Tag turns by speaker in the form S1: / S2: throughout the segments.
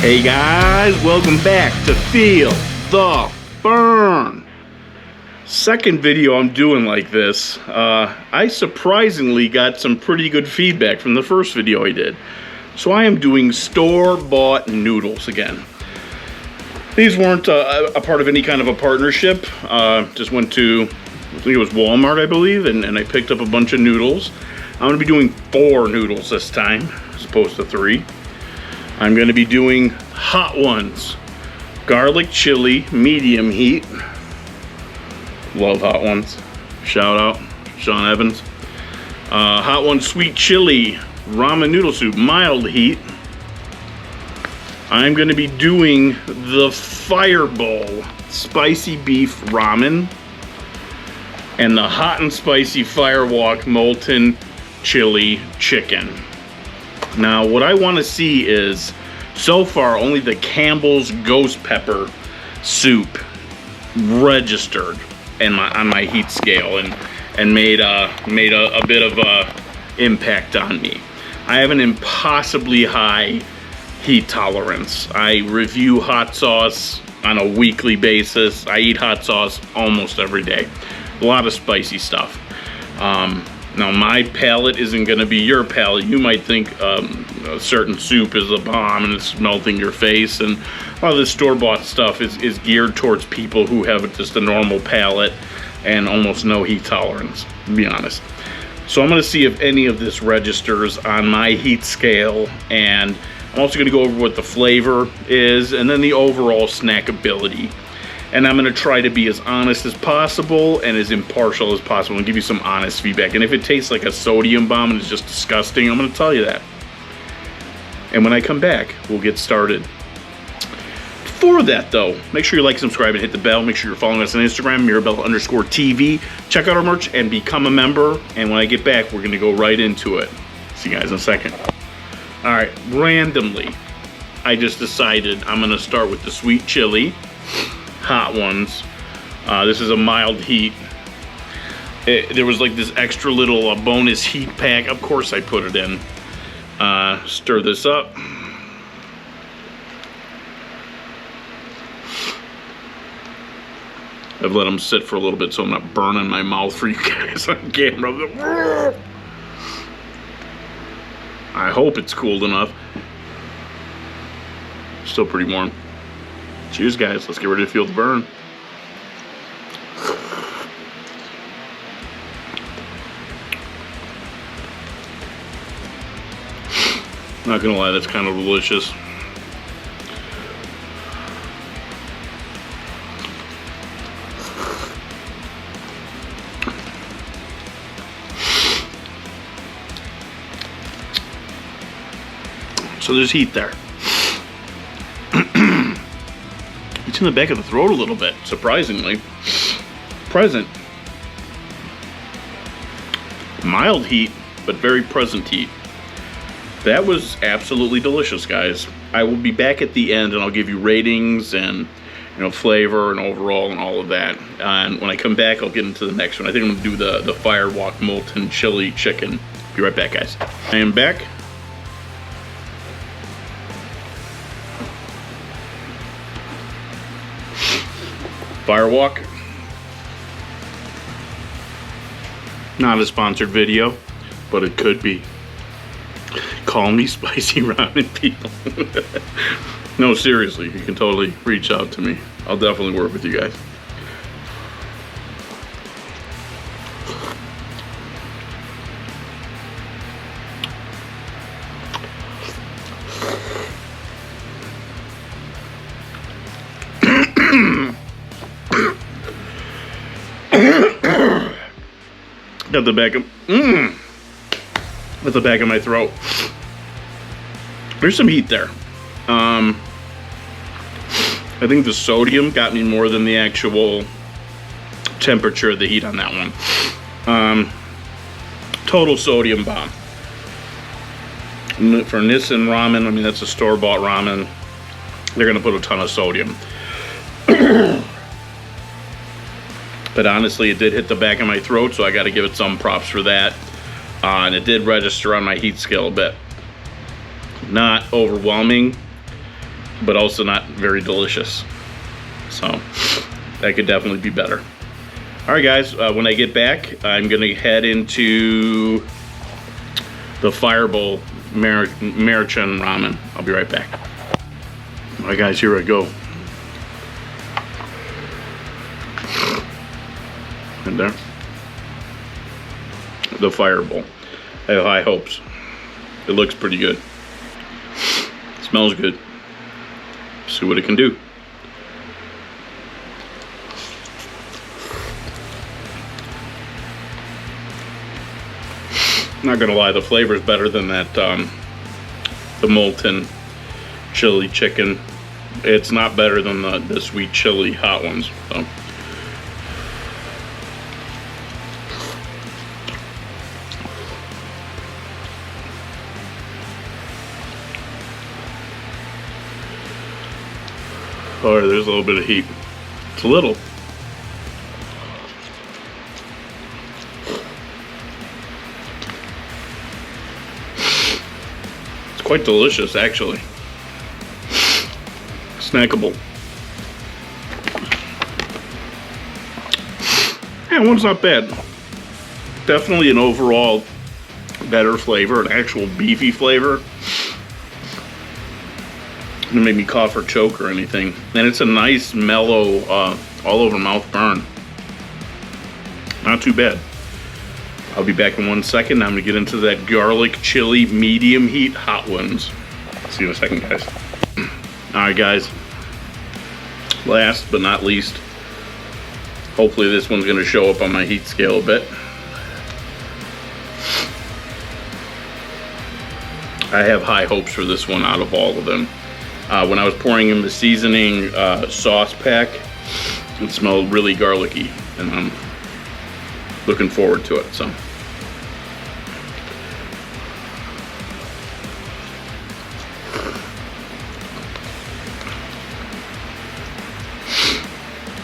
S1: Hey guys, welcome back to Feel the Burn. Second video I'm doing like this. I surprisingly got some pretty good feedback from the first video I did. So I am doing store-bought noodles again. These weren't a part of any kind of a partnership. Just went to, I think it was Walmart, I believe, and I picked up a bunch of noodles. I'm going to be doing 4 noodles this time, as opposed to 3. I'm going to be doing hot ones. Garlic chili, medium heat. Love hot ones. Shout out, Sean Evans. Hot one sweet chili, ramen noodle soup, mild heat. I'm going to be doing the Fireball spicy beef ramen. And the hot and spicy Firewalk molten chili chicken. Now, what I want to see is, so far, only the Campbell's Ghost Pepper soup registered on my heat scale and made a bit of a impact on me. I have an impossibly high heat tolerance. I review hot sauce on a weekly basis. I eat hot sauce almost every day. A lot of spicy stuff. Now, my palate isn't going to be your palate. You might think a certain soup is a bomb and it's melting your face. And a lot of this store-bought stuff is geared towards people who have just a normal palate and almost no heat tolerance, to be honest. So I'm going to see if any of this registers on my heat scale. And I'm also going to go over what the flavor is and then the overall snackability. And I'm going to try to be as honest as possible and as impartial as possible and give you some honest feedback. And if it tastes like a sodium bomb and it's just disgusting, I'm going to tell you that. And when I come back, we'll get started. Before that, though, make sure you like, subscribe, and hit the bell. Make sure you're following us on Instagram, Mirabella_TV. Check out our merch and become a member. And when I get back, we're going to go right into it. See you guys in a second. All right, randomly, I just decided I'm going to start with the sweet chili. Hot ones. This is a mild heat. There was like this extra little bonus heat pack. Of course I put it in. Stir this up. I've let them sit for a little bit so I'm not burning my mouth for you guys on camera. I hope it's cooled enough. Still pretty warm. Cheers, guys. Let's get ready to feel the burn. Not gonna lie, that's kind of delicious. So there's heat there. It's in the back of the throat a little bit, surprisingly. Present. Mild heat, but very present heat. That was absolutely delicious, guys. I will be back at the end and I'll give you ratings and, flavor and overall and all of that. And when I come back, I'll get into the next one. I think I'm gonna do the Firewalk molten chili chicken. Be right back, guys. I am back. Firewalk. Not a sponsored video, but it could be. Call me spicy ramen people. No, seriously, you can totally reach out to me. I'll definitely work with you guys. Got the back of at the back of my throat. There's some heat there. I think the sodium got me more than the actual temperature of the heat on that one. Total sodium bomb. For Nissan ramen, I mean that's a store-bought ramen. They're gonna put a ton of sodium. But honestly, it did hit the back of my throat, so I got to give it some props for that. And it did register on my heat scale a bit. Not overwhelming but also not very delicious. So that could definitely be better. All right, guys, when I get back, I'm gonna head into the Fireball American ramen. I'll be right back. All right, guys, here I go. And there, the Fireball. I have high hopes. It looks pretty good. Smells good. See what it can do. Not gonna lie, the flavor is better than that the molten chili chicken. It's not better than the sweet chili hot ones. So. Oh, there's a little bit of heat. It's a little. It's quite delicious, actually. Snackable. Yeah, one's not bad. Definitely an overall better flavor, an actual beefy flavor. It made me cough or choke or anything. And it's a nice, mellow, all over mouth burn. Not too bad. I'll be back in 1 second. I'm gonna get into that garlic chili medium heat hot ones. See you in a second, guys. All right, guys. Last but not least, hopefully this one's gonna show up on my heat scale a bit. I have high hopes for this one out of all of them. When I was pouring in the seasoning sauce pack, it smelled really garlicky, and I'm looking forward to it. So,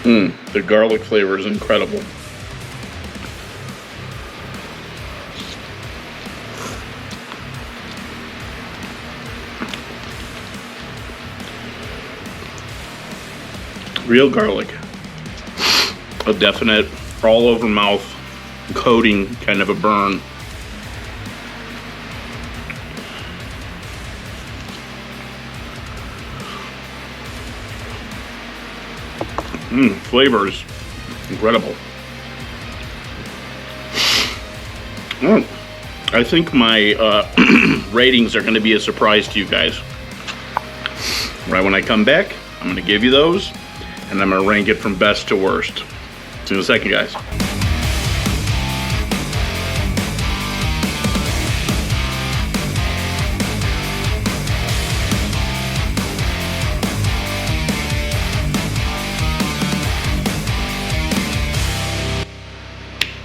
S1: the garlic flavor is incredible. Real garlic. A definite all over mouth coating kind of a burn. Flavor is incredible. I think my ratings are going to be a surprise to you guys. Right when I come back, I'm going to give you those, and I'm going to rank it from best to worst. See you in a second, guys.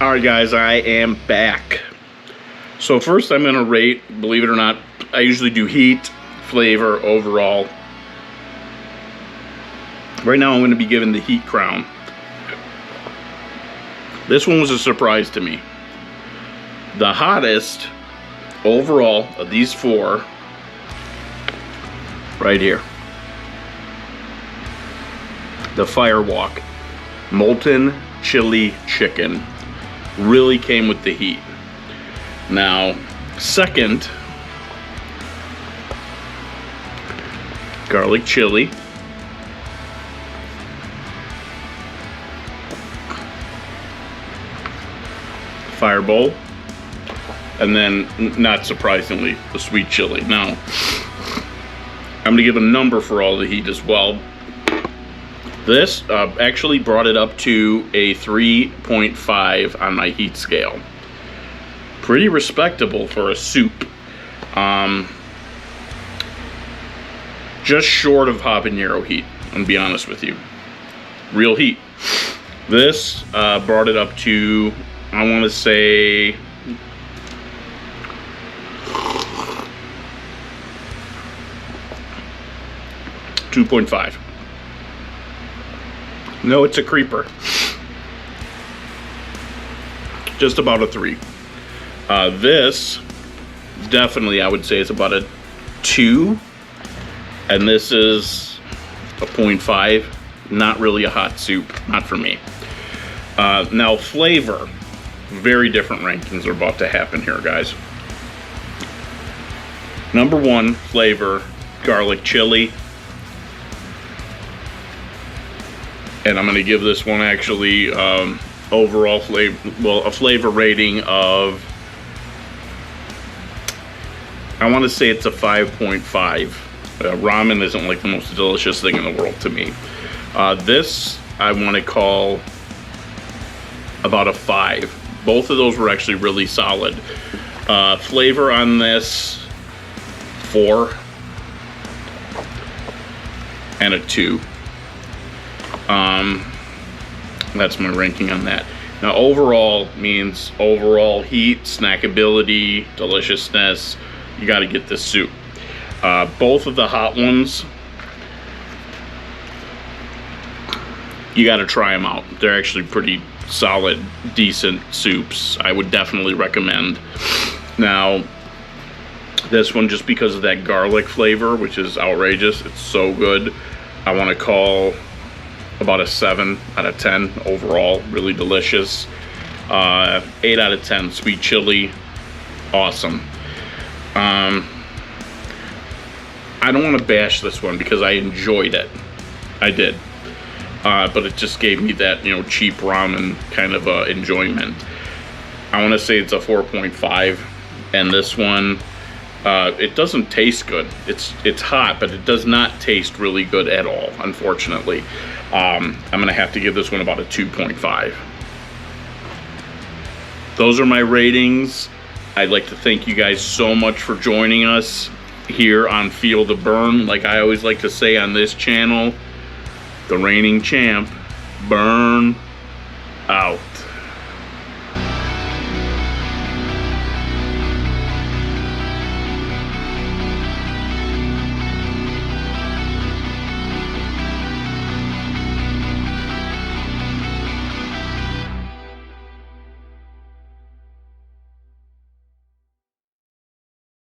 S1: Alright guys, I am back. So first I'm going to rate, believe it or not, I usually do heat, flavor, overall. Right now I'm going to be given the heat crown. This one was a surprise to me. The hottest overall of these four, right here. The Firewalk Molten Chili Chicken. Really came with the heat. Now, second, garlic chili. Fireball. And then, not surprisingly, the sweet chili. Now, I'm going to give a number for all the heat as well. This actually brought it up to a 3.5 on my heat scale. Pretty respectable for a soup. Just short of habanero heat, I'm gonna be honest with you. Real heat. This brought it up to, I want to say, .5. No, it's a creeper. Just about a 3. This, definitely, I would say it's about a 2. And this is a 0.5. Not really a hot soup, not for me. Now flavor, very different rankings are about to happen here, guys. Number 1 flavor, garlic chili. And I'm going to give this one actually overall flavor, well, a flavor rating of, I want to say it's a 5.5. Ramen isn't like the most delicious thing in the world to me. This I want to call about a 5. Both of those were actually really solid. Flavor on this, 4 and a 2. That's my ranking on that. Now overall means overall heat, snackability, deliciousness. You got to get this soup. Both of the hot ones, you got to try them out. They're actually pretty solid, decent soups. I would definitely recommend. Now, this one, just because of that garlic flavor, which is outrageous, it's so good, I want to call about a 7 out of 10 overall. Really delicious. 8 out of 10 sweet chili. Awesome. I don't want to bash this one because I enjoyed it. I did. But it just gave me that, cheap ramen kind of enjoyment. I want to say it's a 4.5. And this one, it doesn't taste good. It's hot, but it does not taste really good at all, unfortunately. I'm going to have to give this one about a 2.5. Those are my ratings. I'd like to thank you guys so much for joining us here on Feel the Burn. Like I always like to say on this channel, the reigning champ, burn out.